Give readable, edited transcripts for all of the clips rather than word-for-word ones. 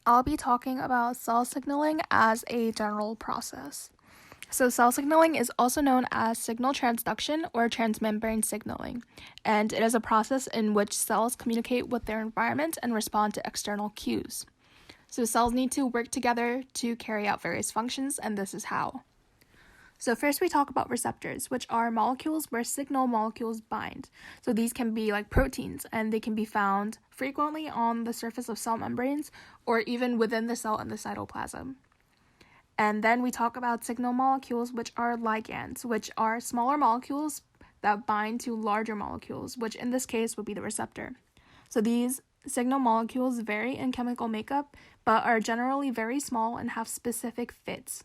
I'll be talking about cell signaling as a general process. So cell signaling is also known as signal transduction or transmembrane signaling, and it is a process in which cells communicate with their environment and respond to external cues. So cells need to work together to carry out various functions, and this is how. So first we talk about receptors, which are molecules where signal molecules bind. So these can be like proteins, and they can be found frequently on the surface of cell membranes or even within the cell in the cytoplasm. And then we talk about signal molecules, which are ligands, which are smaller molecules that bind to larger molecules, which in this case would be the receptor. So these signal molecules vary in chemical makeup, but are generally very small and have specific fits.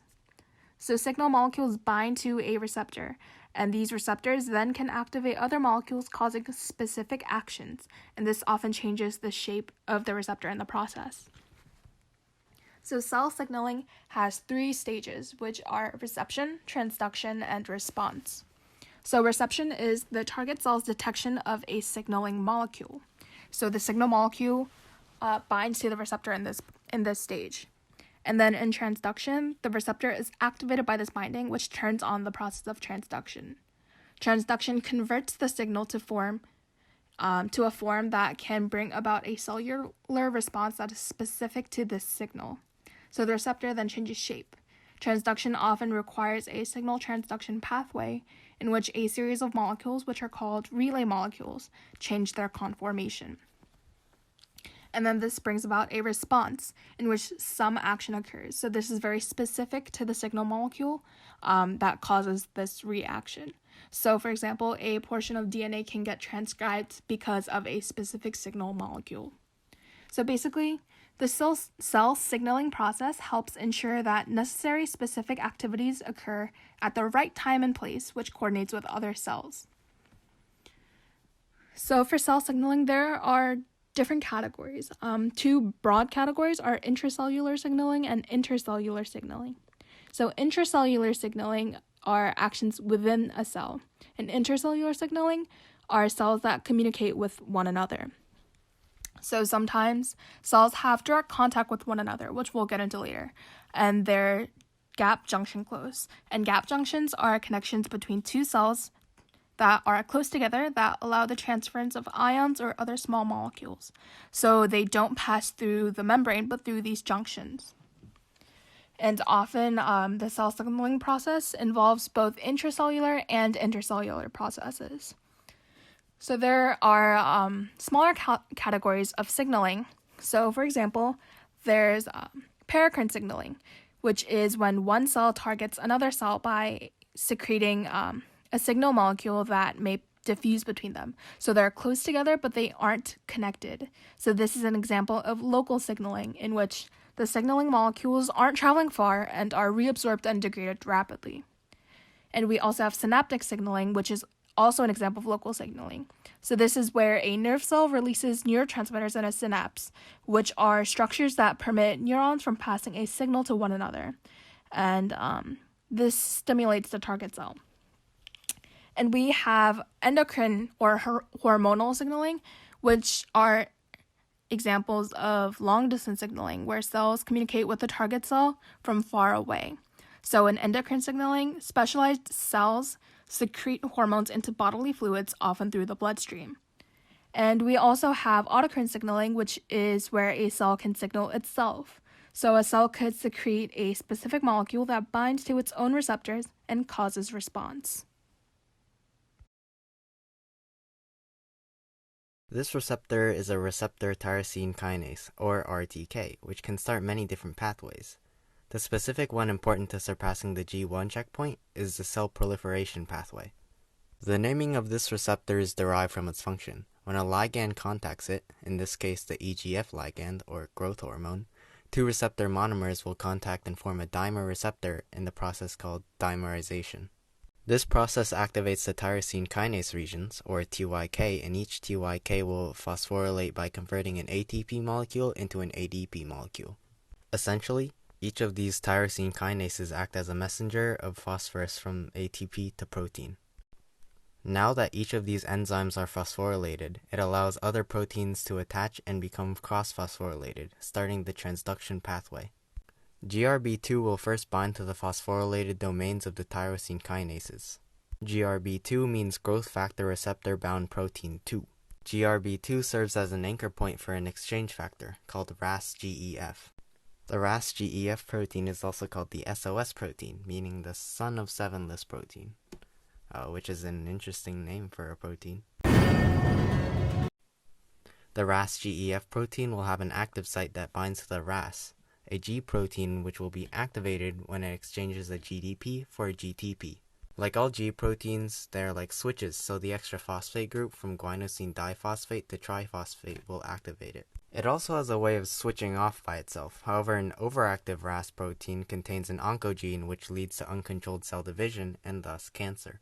So signal molecules bind to a receptor, and these receptors then can activate other molecules, causing specific actions, and this often changes the shape of the receptor in the process. So cell signaling has 3 stages, which are reception, transduction, and response. So reception is the target cell's detection of a signaling molecule. So the signal molecule binds to the receptor in this stage. And then in transduction, the receptor is activated by this binding, which turns on the process of transduction. Transduction converts the signal to a form that can bring about a cellular response that is specific to this signal. So the receptor then changes shape. Transduction often requires a signal transduction pathway in which a series of molecules, which are called relay molecules, change their conformation. And then this brings about a response in which some action occurs. So this is very specific to the signal molecule that causes this reaction. So for example, a portion of DNA can get transcribed because of a specific signal molecule. So basically, the cell signaling process helps ensure that necessary specific activities occur at the right time and place, which coordinates with other cells. So for cell signaling, there are different categories. 2 broad categories are intracellular signaling and intercellular signaling. So intracellular signaling are actions within a cell, and intercellular signaling are cells that communicate with one another. So sometimes cells have direct contact with one another, which we'll get into later, and they're gap junction close. And gap junctions are connections between 2 cells that are close together that allow the transference of ions or other small molecules. So they don't pass through the membrane, but through these junctions. And often the cell signaling process involves both intracellular and intercellular processes. So there are smaller categories of signaling. So for example, there's paracrine signaling, which is when one cell targets another cell by secreting a signal molecule that may diffuse between them. So they're close together, but they aren't connected. So this is an example of local signaling in which the signaling molecules aren't traveling far and are reabsorbed and degraded rapidly. And we also have synaptic signaling, which is also an example of local signaling. So this is where a nerve cell releases neurotransmitters in a synapse, which are structures that permit neurons from passing a signal to one another. And this stimulates the target cell. And we have endocrine or hormonal signaling, which are examples of long-distance signaling, where cells communicate with the target cell from far away. So in endocrine signaling, specialized cells secrete hormones into bodily fluids, often through the bloodstream. And we also have autocrine signaling, which is where a cell can signal itself. So a cell could secrete a specific molecule that binds to its own receptors and causes response. This receptor is a receptor tyrosine kinase, or RTK, which can start many different pathways. The specific one important to surpassing the G1 checkpoint is the cell proliferation pathway. The naming of this receptor is derived from its function. When a ligand contacts it, in this case the EGF ligand, or growth hormone, 2 receptor monomers will contact and form a dimer receptor in the process called dimerization. This process activates the tyrosine kinase regions, or TYK, and each TYK will phosphorylate by converting an ATP molecule into an ADP molecule. Essentially, each of these tyrosine kinases act as a messenger of phosphorus from ATP to protein. Now that each of these enzymes are phosphorylated, it allows other proteins to attach and become cross-phosphorylated, starting the transduction pathway. GRB2 will first bind to the phosphorylated domains of the tyrosine kinases. GRB2 means growth factor receptor bound protein 2. GRB2 serves as an anchor point for an exchange factor called RAS-GEF. The RAS-GEF protein is also called the SOS protein, meaning the son of seven-less protein, which is an interesting name for a protein. The RAS-GEF protein will have an active site that binds to the RAS, a G protein which will be activated when it exchanges a GDP for a GTP. Like all G proteins, they are like switches, so the extra phosphate group from guanosine diphosphate to triphosphate will activate it. It also has a way of switching off by itself. However, an overactive RAS protein contains an oncogene which leads to uncontrolled cell division and thus cancer.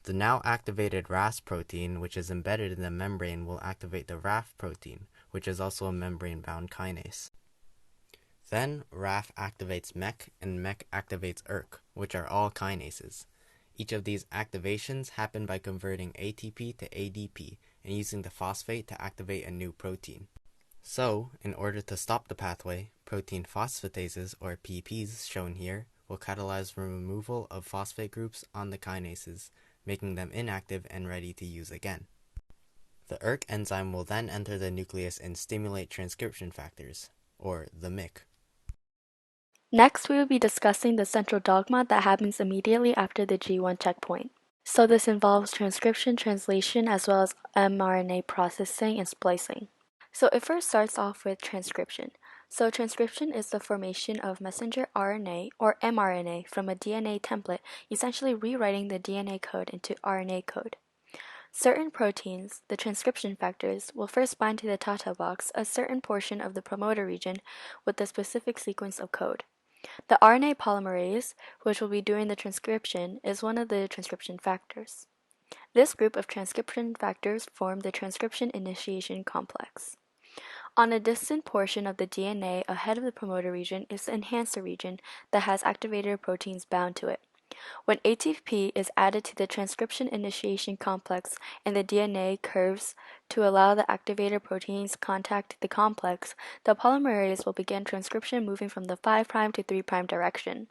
The now activated RAS protein, which is embedded in the membrane, will activate the RAF protein, which is also a membrane-bound kinase. Then, RAF activates MEK, and MEK activates ERK, which are all kinases. Each of these activations happen by converting ATP to ADP and using the phosphate to activate a new protein. So, in order to stop the pathway, protein phosphatases, or PPs shown here, will catalyze the removal of phosphate groups on the kinases, making them inactive and ready to use again. The ERK enzyme will then enter the nucleus and stimulate transcription factors, or the MYC. Next, we will be discussing the central dogma that happens immediately after the G1 checkpoint. So this involves transcription, translation, as well as mRNA processing and splicing. So it first starts off with transcription. So transcription is the formation of messenger RNA or mRNA from a DNA template, essentially rewriting the DNA code into RNA code. Certain proteins, the transcription factors, will first bind to the TATA box, a certain portion of the promoter region, with a specific sequence of code. The RNA polymerase, which will be doing the transcription, is one of the transcription factors. This group of transcription factors form the transcription initiation complex. On a distant portion of the DNA ahead of the promoter region is the enhancer region that has activator proteins bound to it. When ATP is added to the transcription initiation complex and the DNA curves to allow the activator proteins contact the complex, the polymerase will begin transcription moving from the 5' to 3' direction.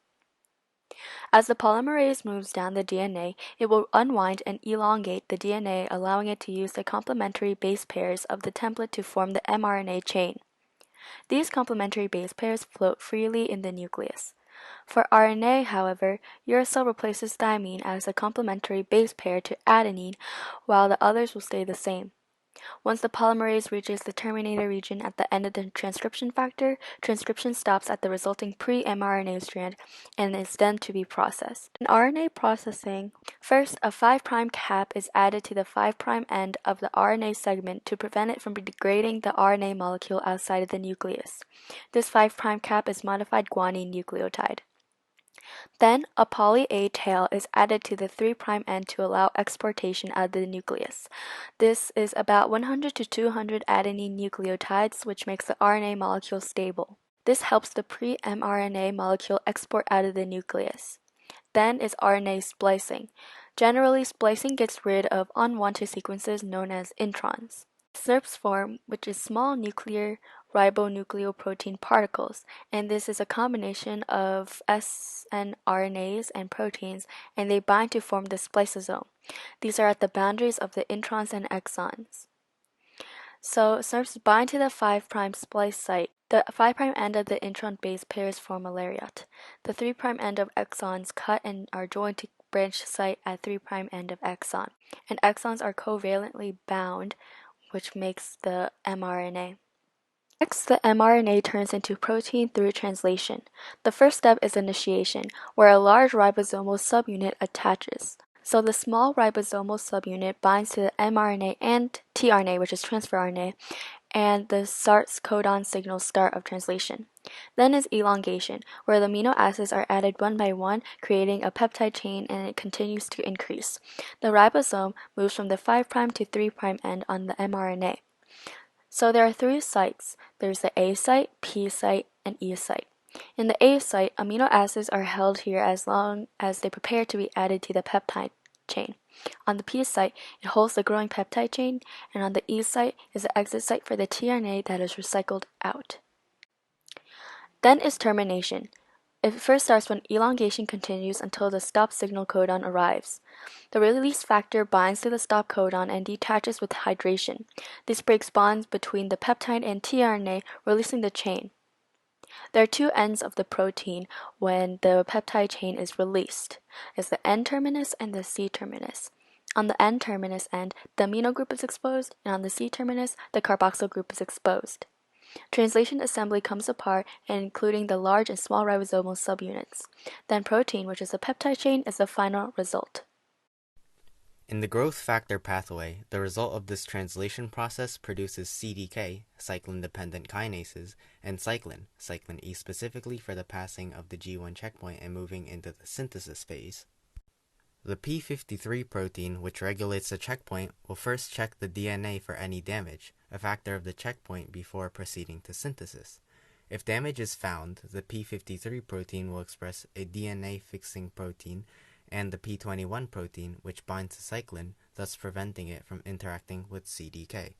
As the polymerase moves down the DNA, it will unwind and elongate the DNA, allowing it to use the complementary base pairs of the template to form the mRNA chain. These complementary base pairs float freely in the nucleus. For RNA, however, uracil replaces thymine as a complementary base pair to adenine, while the others will stay the same. Once the polymerase reaches the terminator region at the end of the transcription factor, transcription stops at the resulting pre-mRNA strand and is then to be processed. In RNA processing, first a 5' cap is added to the 5' end of the RNA segment to prevent it from degrading the RNA molecule outside of the nucleus. This 5' cap is modified guanine nucleotide. Then, a poly-A tail is added to the 3' end to allow exportation out of the nucleus. This is about 100 to 200 adenine nucleotides, which makes the RNA molecule stable. This helps the pre-mRNA molecule export out of the nucleus. Then is RNA splicing. Generally, splicing gets rid of unwanted sequences known as introns. SNRPs form, which is small nuclear ribonucleoprotein particles, and this is a combination of snRNAs and proteins, and they bind to form the spliceosome. These are at the boundaries of the introns and exons. So SNRPs bind to the 5' splice site. The 5' end of the intron base pairs form a lariat. The 3' end of exons cut and are joined to branch site at 3' end of exon, and exons are covalently bound, which makes the mRNA. Next, the mRNA turns into protein through translation. The first step is initiation, where a large ribosomal subunit attaches. So the small ribosomal subunit binds to the mRNA and tRNA, which is transfer RNA, and the starts codon signal start of translation. Then is elongation, where the amino acids are added one by one, creating a peptide chain, and it continues to increase. The ribosome moves from the 5' to 3' end on the mRNA. So there are three sites. There's the A site, P site, and E site. In the A site, amino acids are held here as long as they prepare to be added to the peptide chain. On the P site, it holds the growing peptide chain, and on the E site is the exit site for the tRNA that is recycled out. Then is termination. It first starts when elongation continues until the stop signal codon arrives. The release factor binds to the stop codon and detaches with hydration. This breaks bonds between the peptide and tRNA, releasing the chain. There are two ends of the protein when the peptide chain is released. It's the N-terminus and the C-terminus. On the N-terminus end, the amino group is exposed, and on the C-terminus, the carboxyl group is exposed. Translation assembly comes apart, including the large and small ribosomal subunits. Then protein, which is a peptide chain, is the final result. In the growth factor pathway, the result of this translation process produces CDK, cyclin-dependent kinases, and cyclin E specifically for the passing of the G1 checkpoint and moving into the synthesis phase. The p53 protein, which regulates the checkpoint, will first check the DNA for any damage, a factor of the checkpoint, before proceeding to synthesis. If damage is found, the p53 protein will express a DNA-fixing protein and the p21 protein, which binds to cyclin, thus preventing it from interacting with CDK.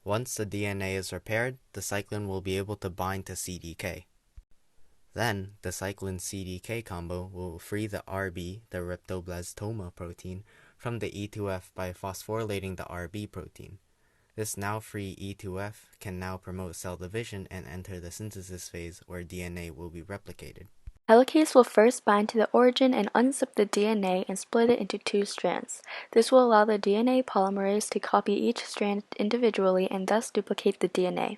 Once the DNA is repaired, the cyclin will be able to bind to CDK. Then, the cyclin-CDK combo will free the RB, the rhabdoblastoma protein, from the E2F by phosphorylating the RB protein. This now free E2F can now promote cell division and enter the synthesis phase where DNA will be replicated. Helicase will first bind to the origin and unzip the DNA and split it into two strands. This will allow the DNA polymerase to copy each strand individually and thus duplicate the DNA.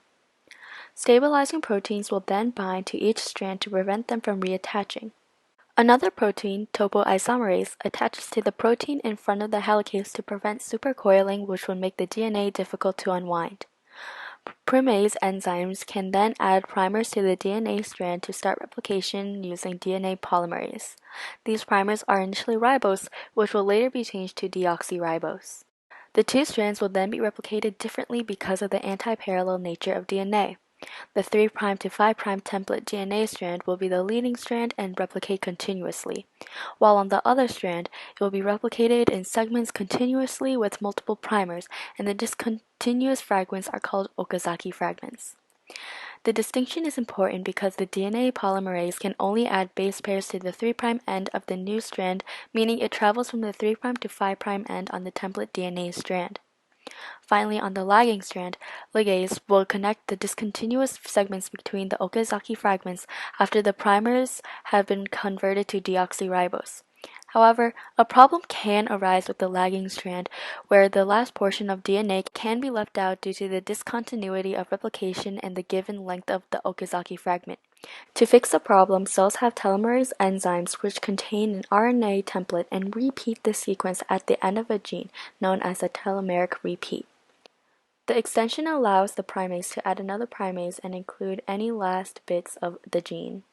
Stabilizing proteins will then bind to each strand to prevent them from reattaching. Another protein, topoisomerase, attaches to the protein in front of the helicase to prevent supercoiling, which would make the DNA difficult to unwind. Primase enzymes can then add primers to the DNA strand to start replication using DNA polymerase. These primers are initially ribose, which will later be changed to deoxyribose. The two strands will then be replicated differently because of the anti-parallel nature of DNA. The 3' to 5' template DNA strand will be the leading strand and replicate continuously, while on the other strand, it will be replicated in segments continuously with multiple primers, and the discontinuous fragments are called Okazaki fragments. The distinction is important because the DNA polymerase can only add base pairs to the 3' end of the new strand, meaning it travels from the 3' to 5' end on the template DNA strand. Finally, on the lagging strand, ligase will connect the discontinuous segments between the Okazaki fragments after the primers have been converted to deoxyribose. However, a problem can arise with the lagging strand, where the last portion of DNA can be left out due to the discontinuity of replication and the given length of the Okazaki fragment. To fix the problem, cells have telomerase enzymes which contain an RNA template and repeat the sequence at the end of a gene, known as a telomeric repeat. The extension allows the primase to add another primase and include any last bits of the gene.